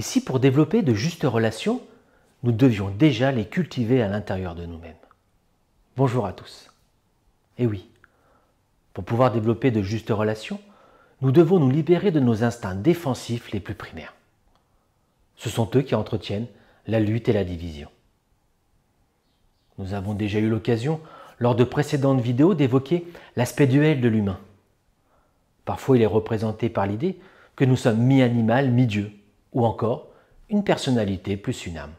Et si pour développer de justes relations, nous devions déjà les cultiver à l'intérieur de nous-mêmes? Bonjour à tous. Et oui, pour pouvoir développer de justes relations, nous devons nous libérer de nos instincts défensifs les plus primaires. Ce sont eux qui entretiennent la lutte et la division. Nous avons déjà eu l'occasion, lors de précédentes vidéos, d'évoquer l'aspect duel de l'humain. Parfois, il est représenté par l'idée que nous sommes mi-animal, mi-dieu, ou encore une personnalité plus une âme.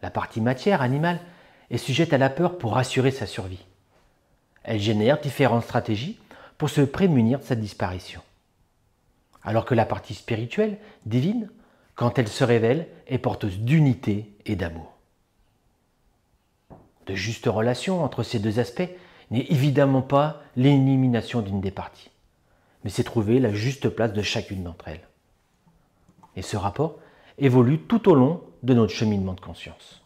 La partie matière animale est sujette à la peur pour assurer sa survie. Elle génère différentes stratégies pour se prémunir de sa disparition. Alors que la partie spirituelle, divine, quand elle se révèle, est porteuse d'unité et d'amour. De justes relations entre ces deux aspects n'est évidemment pas l'élimination d'une des parties, mais c'est trouver la juste place de chacune d'entre elles. Et ce rapport évolue tout au long de notre cheminement de conscience.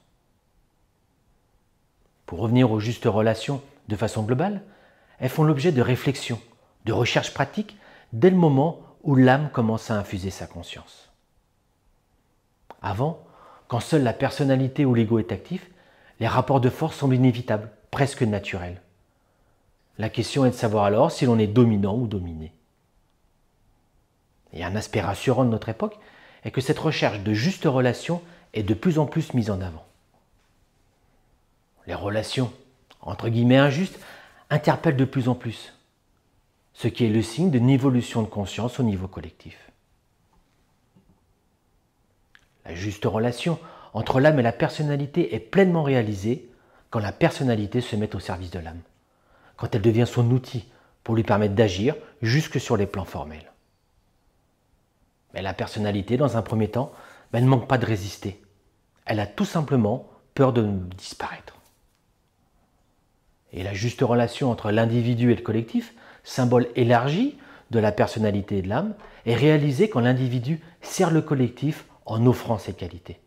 Pour revenir aux justes relations de façon globale, elles font l'objet de réflexions, de recherches pratiques dès le moment où l'âme commence à infuser sa conscience. Avant, quand seule la personnalité ou l'ego est actif, les rapports de force semblent inévitables, presque naturels. La question est de savoir alors si l'on est dominant ou dominé. Et un aspect rassurant de notre époque est que cette recherche de justes relations est de plus en plus mise en avant. Les relations, entre guillemets injustes, interpellent de plus en plus, ce qui est le signe d'une évolution de conscience au niveau collectif. La juste relation entre l'âme et la personnalité est pleinement réalisée quand la personnalité se met au service de l'âme, quand elle devient son outil pour lui permettre d'agir jusque sur les plans formels. Mais la personnalité, dans un premier temps, elle ne manque pas de résister. Elle a tout simplement peur de disparaître. Et la juste relation entre l'individu et le collectif, symbole élargi de la personnalité et de l'âme, est réalisée quand l'individu sert le collectif en offrant ses qualités.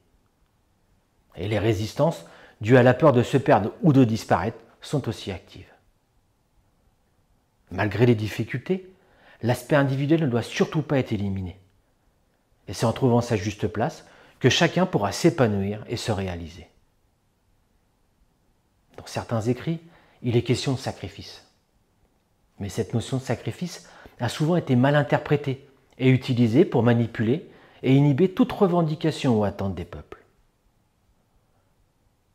Et les résistances, dues à la peur de se perdre ou de disparaître, sont aussi actives. Malgré les difficultés, l'aspect individuel ne doit surtout pas être éliminé. Et c'est en trouvant sa juste place que chacun pourra s'épanouir et se réaliser. Dans certains écrits, il est question de sacrifice. Mais cette notion de sacrifice a souvent été mal interprétée et utilisée pour manipuler et inhiber toute revendication ou attente des peuples.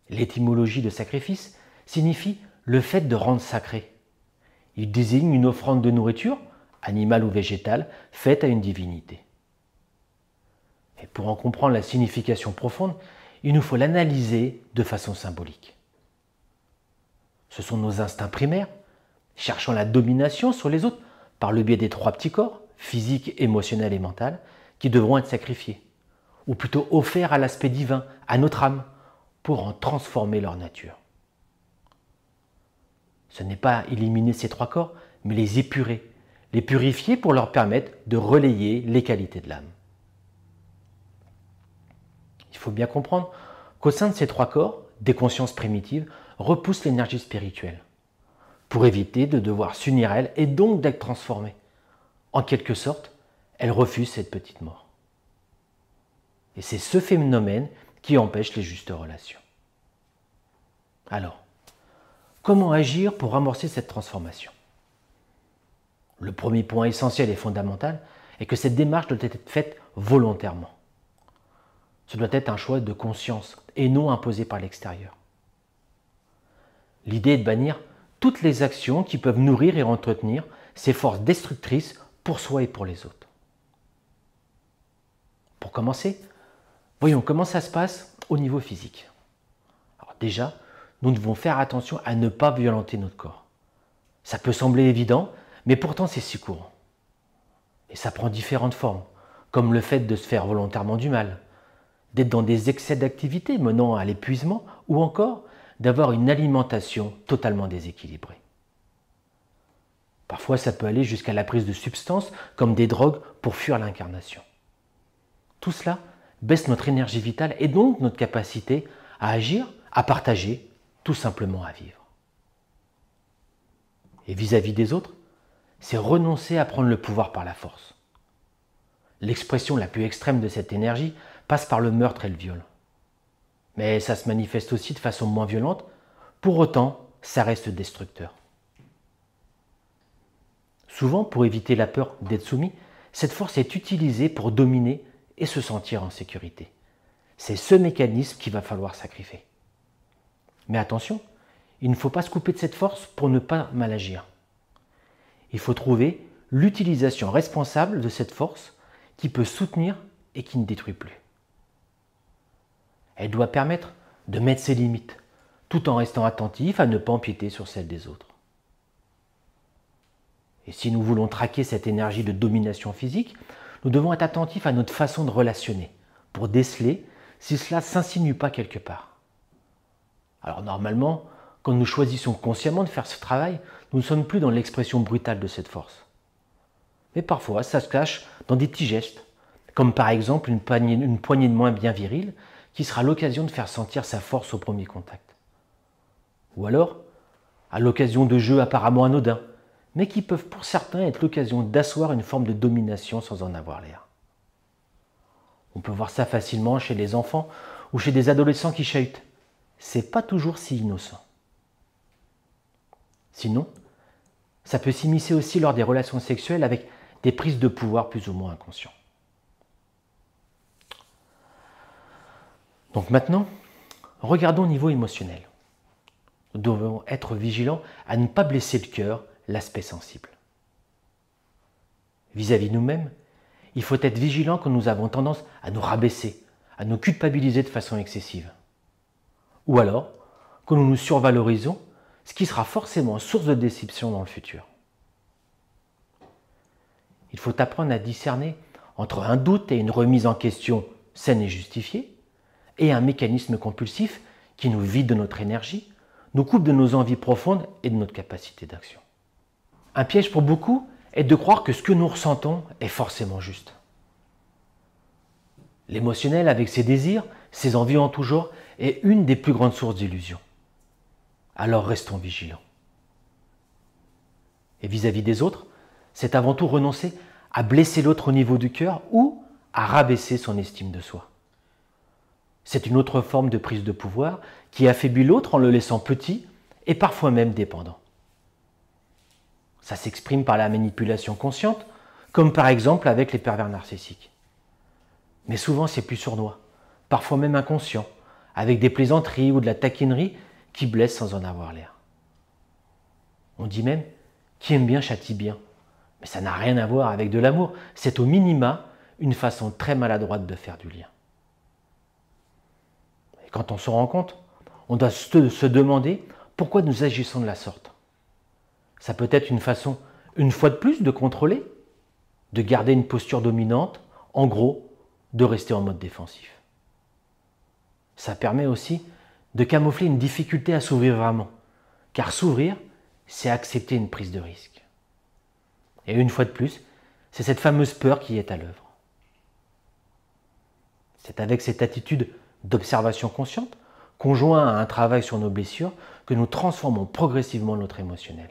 L'étymologie de sacrifice signifie le fait de rendre sacré. Il désigne une offrande de nourriture, animale ou végétale, faite à une divinité. Et pour en comprendre la signification profonde, il nous faut l'analyser de façon symbolique. Ce sont nos instincts primaires, cherchant la domination sur les autres par le biais des trois petits corps, physique, émotionnel et mental, qui devront être sacrifiés, ou plutôt offerts à l'aspect divin, à notre âme, pour en transformer leur nature. Ce n'est pas éliminer ces trois corps, mais les épurer, les purifier pour leur permettre de relayer les qualités de l'âme. Il faut bien comprendre qu'au sein de ces trois corps, des consciences primitives repoussent l'énergie spirituelle, pour éviter de devoir s'unir à elle et donc d'être transformée. En quelque sorte, elles refusent cette petite mort. Et c'est ce phénomène qui empêche les justes relations. Alors, comment agir pour amorcer cette transformation? Le premier point essentiel et fondamental est que cette démarche doit être faite volontairement. Ce doit être un choix de conscience et non imposé par l'extérieur. L'idée est de bannir toutes les actions qui peuvent nourrir et entretenir ces forces destructrices pour soi et pour les autres. Pour commencer, voyons comment ça se passe au niveau physique. Alors déjà, nous devons faire attention à ne pas violenter notre corps. Ça peut sembler évident, mais pourtant c'est si courant. Et ça prend différentes formes, comme le fait de se faire volontairement du mal, d'être dans des excès d'activité menant à l'épuisement, ou encore d'avoir une alimentation totalement déséquilibrée. Parfois, ça peut aller jusqu'à la prise de substances comme des drogues pour fuir l'incarnation. Tout cela baisse notre énergie vitale et donc notre capacité à agir, à partager, tout simplement à vivre. Et vis-à-vis des autres, c'est renoncer à prendre le pouvoir par la force. L'expression la plus extrême de cette énergie passe par le meurtre et le viol. Mais ça se manifeste aussi de façon moins violente, pour autant, ça reste destructeur. Souvent, pour éviter la peur d'être soumis, cette force est utilisée pour dominer et se sentir en sécurité. C'est ce mécanisme qu'il va falloir sacrifier. Mais attention, il ne faut pas se couper de cette force pour ne pas mal agir. Il faut trouver l'utilisation responsable de cette force qui peut soutenir et qui ne détruit plus. Elle doit permettre de mettre ses limites, tout en restant attentif à ne pas empiéter sur celles des autres. Et si nous voulons traquer cette énergie de domination physique, nous devons être attentifs à notre façon de relationner, pour déceler si cela ne s'insinue pas quelque part. Alors normalement, quand nous choisissons consciemment de faire ce travail, nous ne sommes plus dans l'expression brutale de cette force. Mais parfois, ça se cache dans des petits gestes, comme par exemple une poignée de main bien virile, qui sera l'occasion de faire sentir sa force au premier contact. Ou alors, à l'occasion de jeux apparemment anodins, mais qui peuvent pour certains être l'occasion d'asseoir une forme de domination sans en avoir l'air. On peut voir ça facilement chez les enfants ou chez des adolescents qui chahutent. C'est pas toujours si innocent. Sinon, ça peut s'immiscer aussi lors des relations sexuelles avec des prises de pouvoir plus ou moins inconscientes. Donc maintenant, regardons au niveau émotionnel. Nous devons être vigilants à ne pas blesser le cœur, l'aspect sensible. Vis-à-vis de nous-mêmes, il faut être vigilant quand nous avons tendance à nous rabaisser, à nous culpabiliser de façon excessive. Ou alors, quand nous nous survalorisons, ce qui sera forcément source de déception dans le futur. Il faut apprendre à discerner entre un doute et une remise en question saine et justifiée, et un mécanisme compulsif qui nous vide de notre énergie, nous coupe de nos envies profondes et de notre capacité d'action. Un piège pour beaucoup est de croire que ce que nous ressentons est forcément juste. L'émotionnel, avec ses désirs, ses envies en tout genre, est une des plus grandes sources d'illusions. Alors restons vigilants. Et vis-à-vis des autres, c'est avant tout renoncer à blesser l'autre au niveau du cœur ou à rabaisser son estime de soi. C'est une autre forme de prise de pouvoir qui affaiblit l'autre en le laissant petit et parfois même dépendant. Ça s'exprime par la manipulation consciente, comme par exemple avec les pervers narcissiques. Mais souvent c'est plus sournois, parfois même inconscient, avec des plaisanteries ou de la taquinerie qui blessent sans en avoir l'air. On dit même « qui aime bien châtie bien », mais ça n'a rien à voir avec de l'amour, c'est au minima une façon très maladroite de faire du lien. Et quand on se rend compte, on doit se demander pourquoi nous agissons de la sorte. Ça peut être une façon, une fois de plus, de contrôler, de garder une posture dominante, en gros, de rester en mode défensif. Ça permet aussi de camoufler une difficulté à s'ouvrir vraiment, car s'ouvrir, c'est accepter une prise de risque. Et une fois de plus, c'est cette fameuse peur qui est à l'œuvre. C'est avec cette attitude d'observation consciente, conjoint à un travail sur nos blessures, que nous transformons progressivement notre émotionnel.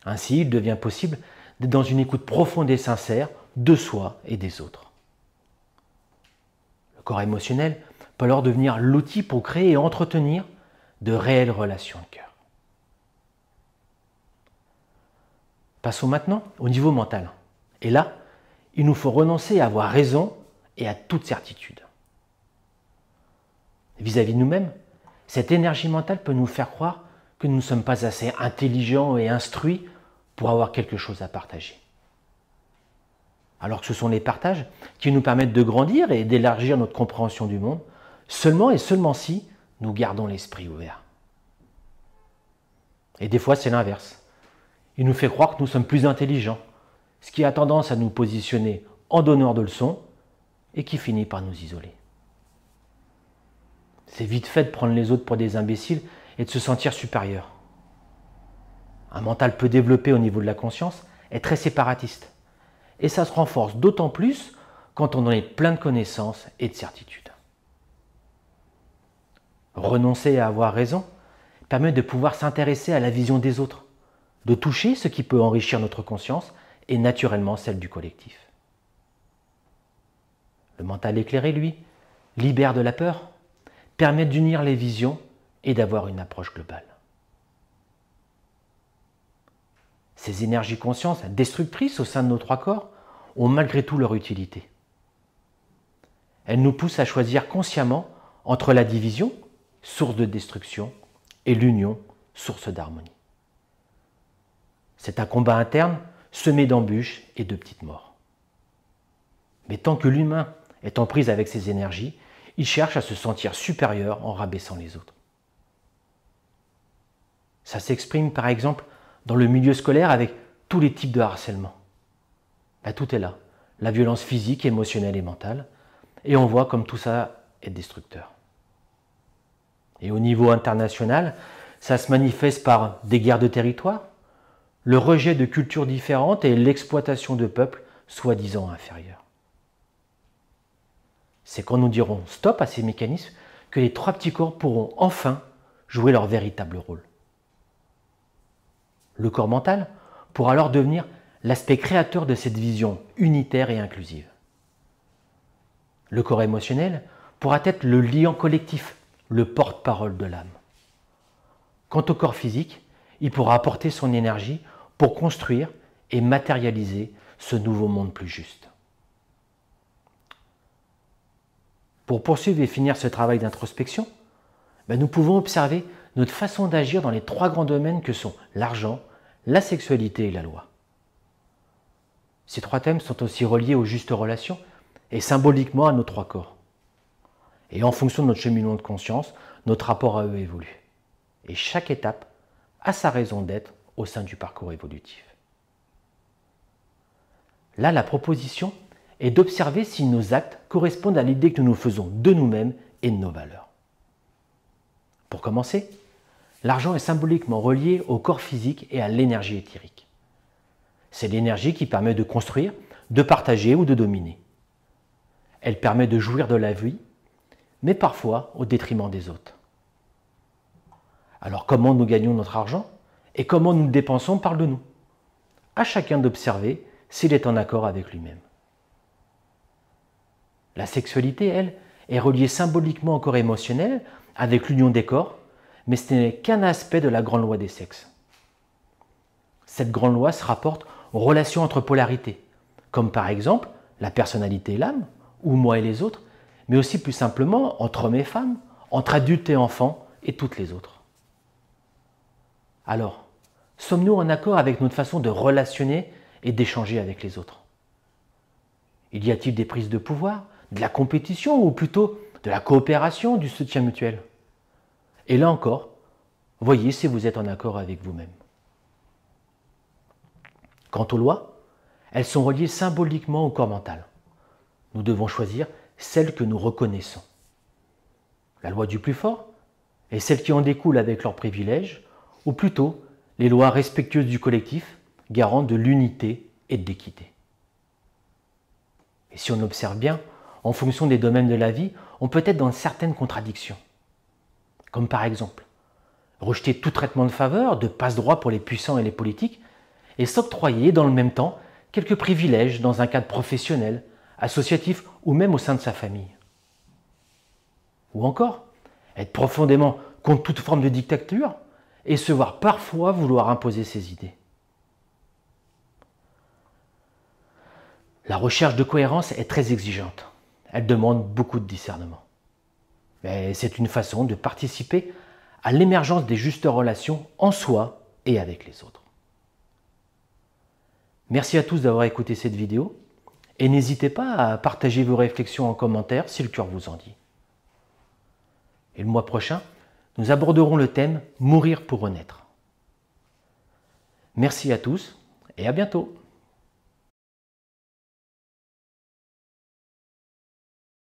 Ainsi, il devient possible d'être dans une écoute profonde et sincère de soi et des autres. Le corps émotionnel peut alors devenir l'outil pour créer et entretenir de réelles relations de cœur. Passons maintenant au niveau mental. Et là, il nous faut renoncer à avoir raison et à toute certitude. Vis-à-vis de nous-mêmes, cette énergie mentale peut nous faire croire que nous ne sommes pas assez intelligents et instruits pour avoir quelque chose à partager. Alors que ce sont les partages qui nous permettent de grandir et d'élargir notre compréhension du monde, seulement et seulement si nous gardons l'esprit ouvert. Et des fois, c'est l'inverse. Il nous fait croire que nous sommes plus intelligents, ce qui a tendance à nous positionner en donneurs de leçons et qui finit par nous isoler. C'est vite fait de prendre les autres pour des imbéciles et de se sentir supérieur. Un mental peu développé au niveau de la conscience est très séparatiste. Et ça se renforce d'autant plus quand on en est plein de connaissances et de certitudes. Renoncer à avoir raison permet de pouvoir s'intéresser à la vision des autres, de toucher ce qui peut enrichir notre conscience et naturellement celle du collectif. Le mental éclairé, lui, libère de la peur, permet d'unir les visions et d'avoir une approche globale. Ces énergies conscientes destructrices au sein de nos trois corps ont malgré tout leur utilité. Elles nous poussent à choisir consciemment entre la division, source de destruction, et l'union, source d'harmonie. C'est un combat interne semé d'embûches et de petites morts. Mais tant que l'humain est en prise avec ses énergies, il cherche à se sentir supérieur en rabaissant les autres. Ça s'exprime par exemple dans le milieu scolaire avec tous les types de harcèlement. Là, tout est là, la violence physique, émotionnelle et mentale, et on voit comme tout ça est destructeur. Et au niveau international, ça se manifeste par des guerres de territoire, le rejet de cultures différentes et l'exploitation de peuples soi-disant inférieurs. C'est quand nous dirons stop à ces mécanismes que les trois petits corps pourront enfin jouer leur véritable rôle. Le corps mental pourra alors devenir l'aspect créateur de cette vision unitaire et inclusive. Le corps émotionnel pourra être le liant collectif, le porte-parole de l'âme. Quant au corps physique, il pourra apporter son énergie pour construire et matérialiser ce nouveau monde plus juste. Pour poursuivre et finir ce travail d'introspection, nous pouvons observer notre façon d'agir dans les trois grands domaines que sont l'argent, la sexualité et la loi. Ces trois thèmes sont aussi reliés aux justes relations et symboliquement à nos trois corps. Et en fonction de notre cheminement de conscience, notre rapport à eux évolue. Et chaque étape a sa raison d'être au sein du parcours évolutif. Là, la proposition est d'observer si nos actes correspondent à l'idée que nous nous faisons de nous-mêmes et de nos valeurs. Pour commencer, l'argent est symboliquement relié au corps physique et à l'énergie éthérique. C'est l'énergie qui permet de construire, de partager ou de dominer. Elle permet de jouir de la vie, mais parfois au détriment des autres. Alors comment nous gagnons notre argent et comment nous le dépensons parle de nous. À chacun d'observer s'il est en accord avec lui-même. La sexualité, elle, est reliée symboliquement au corps émotionnel avec l'union des corps, mais ce n'est qu'un aspect de la grande loi des sexes. Cette grande loi se rapporte aux relations entre polarités, comme par exemple la personnalité et l'âme, ou moi et les autres, mais aussi plus simplement entre hommes et femmes, entre adultes et enfants et toutes les autres. Alors, sommes-nous en accord avec notre façon de relationner et d'échanger avec les autres? Y a-t-il des prises de pouvoir, de la compétition ou plutôt de la coopération, du soutien mutuel? Et là encore, voyez si vous êtes en accord avec vous-même. Quant aux lois, elles sont reliées symboliquement au corps mental. Nous devons choisir celles que nous reconnaissons. La loi du plus fort et celles qui en découlent avec leurs privilèges, ou plutôt les lois respectueuses du collectif, garantes de l'unité et de l'équité. Et si on observe bien, en fonction des domaines de la vie, on peut être dans certaines contradictions. Comme par exemple, rejeter tout traitement de faveur, de passe-droit pour les puissants et les politiques, et s'octroyer dans le même temps quelques privilèges dans un cadre professionnel, associatif ou même au sein de sa famille. Ou encore, être profondément contre toute forme de dictature et se voir parfois vouloir imposer ses idées. La recherche de cohérence est très exigeante. Elle demande beaucoup de discernement. Mais c'est une façon de participer à l'émergence des justes relations en soi et avec les autres. Merci à tous d'avoir écouté cette vidéo et n'hésitez pas à partager vos réflexions en commentaire si le cœur vous en dit. Et le mois prochain, nous aborderons le thème « Mourir pour renaître ». Merci à tous et à bientôt.